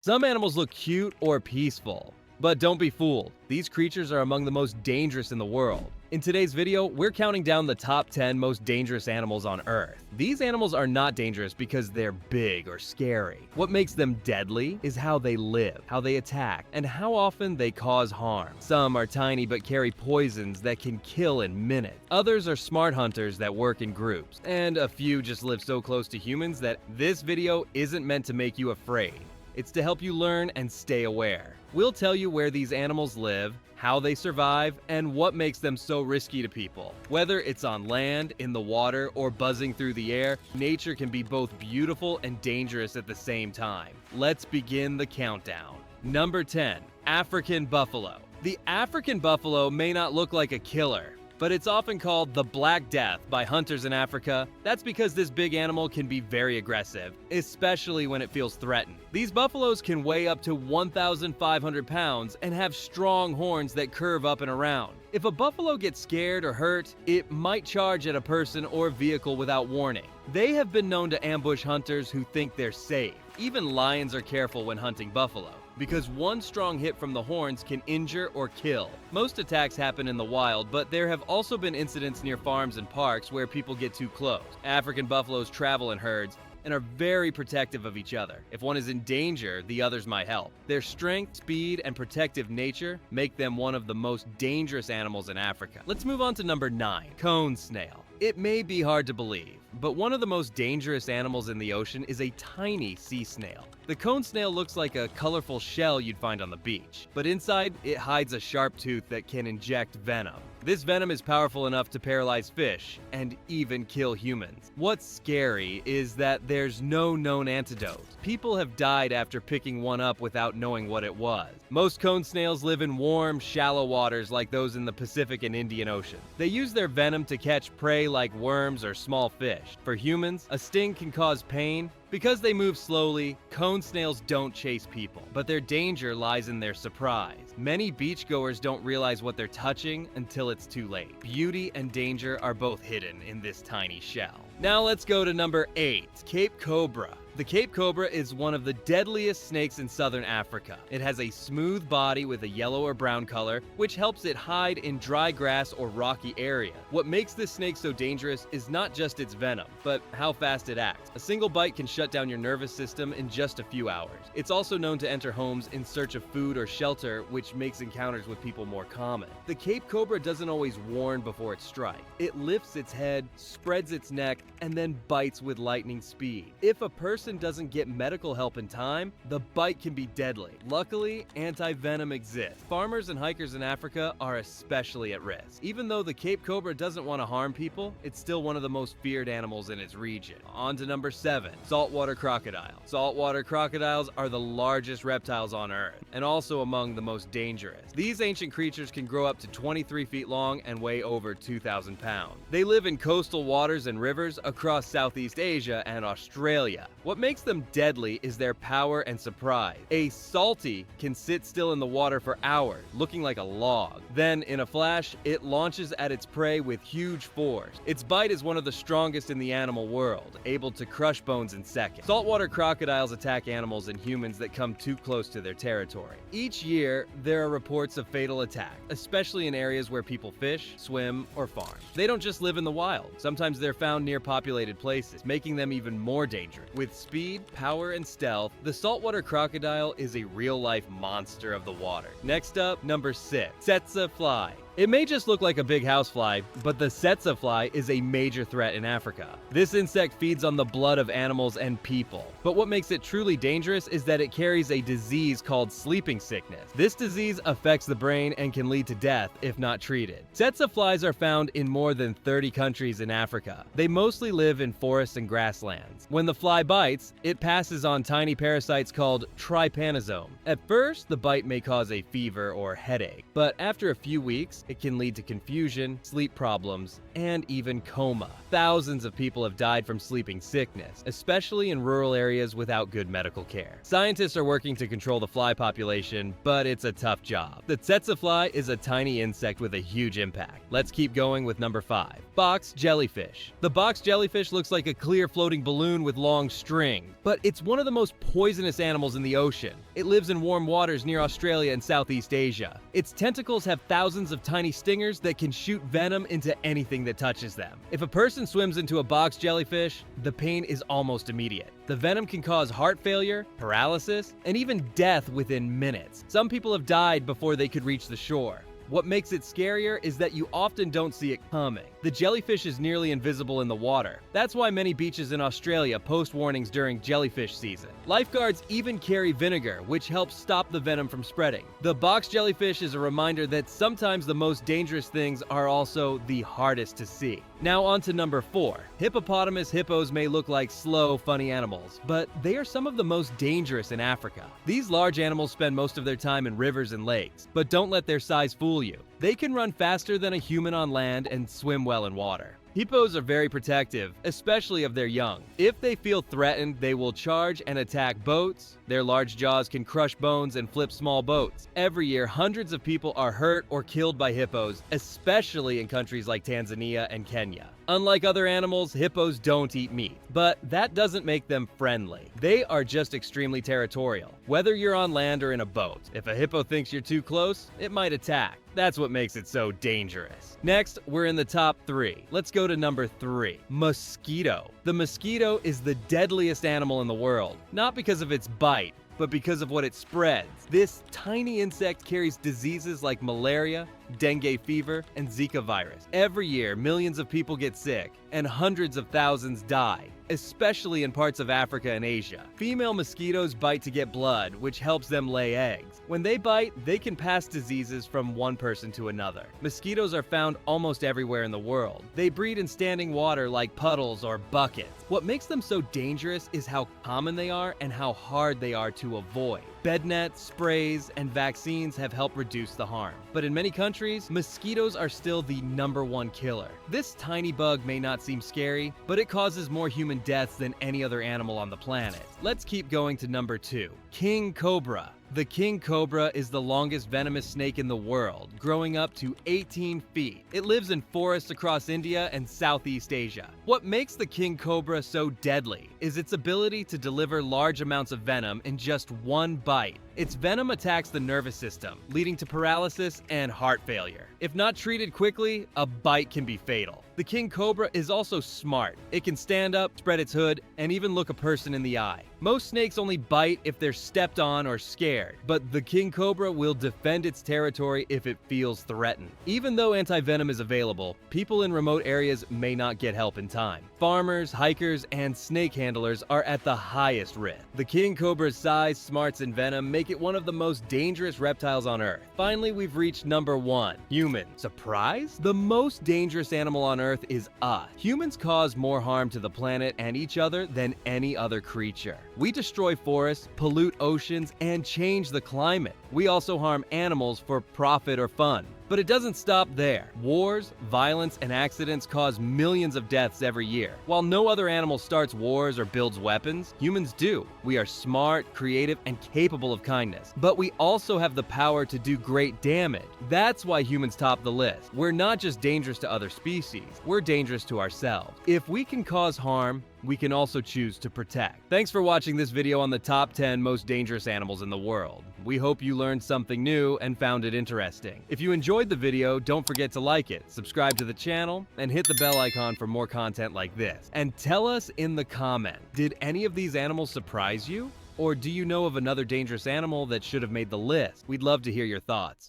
Some animals look cute or peaceful, but don't be fooled. These creatures are among the most dangerous in the world. In today's video, we're counting down the top 10 most dangerous animals on Earth. These animals are not dangerous because they're big or scary. What makes them deadly is how they live, how they attack, and how often they cause harm. Some are tiny but carry poisons that can kill in minutes. Others are smart hunters that work in groups. And a few just live so close to humans that this video isn't meant to make you afraid. It's to help you learn and stay aware. We'll tell you where these animals live, how they survive, and what makes them so risky to people. Whether it's on land, in the water, or buzzing through the air, nature can be both beautiful and dangerous at the same time. Let's begin the countdown. Number 10. African buffalo. The African buffalo may not look like a killer, but it's often called the Black Death by hunters in Africa. That's because this big animal can be very aggressive, especially when it feels threatened. These buffaloes can weigh up to 1,500 pounds and have strong horns that curve up and around. If a buffalo gets scared or hurt, it might charge at a person or vehicle without warning. They have been known to ambush hunters who think they're safe. Even lions are careful when hunting buffalo, because one strong hit from the horns can injure or kill. Most attacks happen in the wild, but there have also been incidents near farms and parks where people get too close. African buffaloes travel in herds and are very protective of each other. If one is in danger, the others might help. Their strength, speed, and protective nature make them one of the most dangerous animals in Africa. Let's move on to number 9, cone snail. It may be hard to believe, but one of the most dangerous animals in the ocean is a tiny sea snail. The cone snail looks like a colorful shell you'd find on the beach, but inside it hides a sharp tooth that can inject venom. This venom is powerful enough to paralyze fish and even kill humans. What's scary is that there's no known antidote. People have died after picking one up without knowing what it was. Most cone snails live in warm, shallow waters like those in the Pacific and Indian Ocean. They use their venom to catch prey like worms or small fish. For humans, a sting can cause pain. Because they move slowly, cone snails don't chase people, but their danger lies in their surprise. Many beachgoers don't realize what they're touching until it's too late. Beauty and danger are both hidden in this tiny shell. Now let's go to number 8, Cape Cobra. The Cape Cobra is one of the deadliest snakes in southern Africa. It has a smooth body with a yellow or brown color, which helps it hide in dry grass or rocky area. What makes this snake so dangerous is not just its venom, but how fast it acts. A single bite can shut down your nervous system in just a few hours. It's also known to enter homes in search of food or shelter, which makes encounters with people more common. The Cape Cobra doesn't always warn before it strikes. It lifts its head, spreads its neck, and then bites with lightning speed. If a person doesn't get medical help in time, the bite can be deadly. Luckily, anti-venom exists. Farmers and hikers in Africa are especially at risk. Even though the Cape Cobra doesn't want to harm people, it's still one of the most feared animals in its region. On to number 7, saltwater crocodile. Saltwater crocodiles are the largest reptiles on Earth, and also among the most dangerous. These ancient creatures can grow up to 23 feet long and weigh over 2,000 pounds. They live in coastal waters and rivers across Southeast Asia and Australia. What makes them deadly is their power and surprise. A salty can sit still in the water for hours, looking like a log. Then, in a flash, it launches at its prey with huge force. Its bite is one of the strongest in the animal world, able to crush bones in seconds. Saltwater crocodiles attack animals and humans that come too close to their territory. Each year, there are reports of fatal attacks, especially in areas where people fish, swim, or farm. They don't just live in the wild. Sometimes they're found near populated places, making them even more dangerous. With speed, power, and stealth, the saltwater crocodile is a real-life monster of the water. Next up, number 6, tsetse fly. It may just look like a big housefly, but the tsetse fly is a major threat in Africa. This insect feeds on the blood of animals and people. But what makes it truly dangerous is that it carries a disease called sleeping sickness. This disease affects the brain and can lead to death if not treated. Tsetse flies are found in more than 30 countries in Africa. They mostly live in forests and grasslands. When the fly bites, it passes on tiny parasites called trypanosome. At first, the bite may cause a fever or headache, but after a few weeks, stress. It can lead to confusion, sleep problems, and even coma. Thousands of people have died from sleeping sickness, especially in rural areas without good medical care. Scientists are working to control the fly population, but it's a tough job. The tsetse fly is a tiny insect with a huge impact. Let's keep going with number 5. Box jellyfish. The box jellyfish looks like a clear floating balloon with long strings, but it's one of the most poisonous animals in the ocean. It lives in warm waters near Australia and Southeast Asia. Its tentacles have thousands of tiny stingers that can shoot venom into anything that touches them. If a person swims into a box jellyfish, the pain is almost immediate. The venom can cause heart failure, paralysis, and even death within minutes. Some people have died before they could reach the shore. What makes it scarier is that you often don't see it coming. The jellyfish is nearly invisible in the water. That's why many beaches in Australia post warnings during jellyfish season. Lifeguards even carry vinegar, which helps stop the venom from spreading. The box jellyfish is a reminder that sometimes the most dangerous things are also the hardest to see. Now on to number 4. Hippopotamus hippos may look like slow, funny animals, but they are some of the most dangerous in Africa. These large animals spend most of their time in rivers and lakes, but don't let their size fool you. They can run faster than a human on land and swim well in water. Hippos are very protective, especially of their young. If they feel threatened, they will charge and attack boats. Their large jaws can crush bones and flip small boats. Every year, hundreds of people are hurt or killed by hippos, especially in countries like Tanzania and Kenya. Unlike other animals, hippos don't eat meat, but that doesn't make them friendly. They are just extremely territorial. Whether you're on land or in a boat, if a hippo thinks you're too close, it might attack. That's what makes it so dangerous. Next, we're in the top 3. Let's go to number 3. Mosquito. The mosquito is the deadliest animal in the world, not because of its bite, but because of what it spreads. This tiny insect carries diseases like malaria, dengue fever, and Zika virus. Every year, millions of people get sick, and hundreds of thousands die, especially in parts of Africa and Asia. Female mosquitoes bite to get blood, which helps them lay eggs. When they bite, they can pass diseases from one person to another. Mosquitoes are found almost everywhere in the world. They breed in standing water like puddles or buckets. What makes them so dangerous is how common they are and how hard they are to avoid. Bed nets, sprays, and vaccines have helped reduce the harm. But in many countries, mosquitoes are still the #1 killer. This tiny bug may not seem scary, but it causes more human deaths than any other animal on the planet. Let's keep going to number 2. King cobra. The king cobra is the longest venomous snake in the world, growing up to 18 feet. It lives in forests across India and Southeast Asia. What makes the king cobra so deadly is its ability to deliver large amounts of venom in just one bite. Its venom attacks the nervous system, leading to paralysis and heart failure. If not treated quickly, a bite can be fatal. The king cobra is also smart. It can stand up, spread its hood, and even look a person in the eye. Most snakes only bite if they're stepped on or scared, but the king cobra will defend its territory if it feels threatened. Even though anti-venom is available, people in remote areas may not get help in time. Farmers, hikers, and snake handlers are at the highest risk. The king cobra's size, smarts, and venom make it one of the most dangerous reptiles on Earth. Finally, we've reached number 1. Human. Surprise? The most dangerous animal on Earth is us. Humans cause more harm to the planet and each other than any other creature. We destroy forests, pollute oceans, and change the climate. We also harm animals for profit or fun. But it doesn't stop there. Wars, violence, and accidents cause millions of deaths every year. While no other animal starts wars or builds weapons, humans do. We are smart, creative, and capable of kindness. But we also have the power to do great damage. That's why humans top the list. We're not just dangerous to other species, we're dangerous to ourselves. If we can cause harm, we can also choose to protect. Thanks for watching this video on the top 10 most dangerous animals in the world. We hope you learned something new and found it interesting. If you enjoyed the video, don't forget to like it, subscribe to the channel, and hit the bell icon for more content like this. And tell us in the comments, did any of these animals surprise you? Or do you know of another dangerous animal that should have made the list? We'd love to hear your thoughts.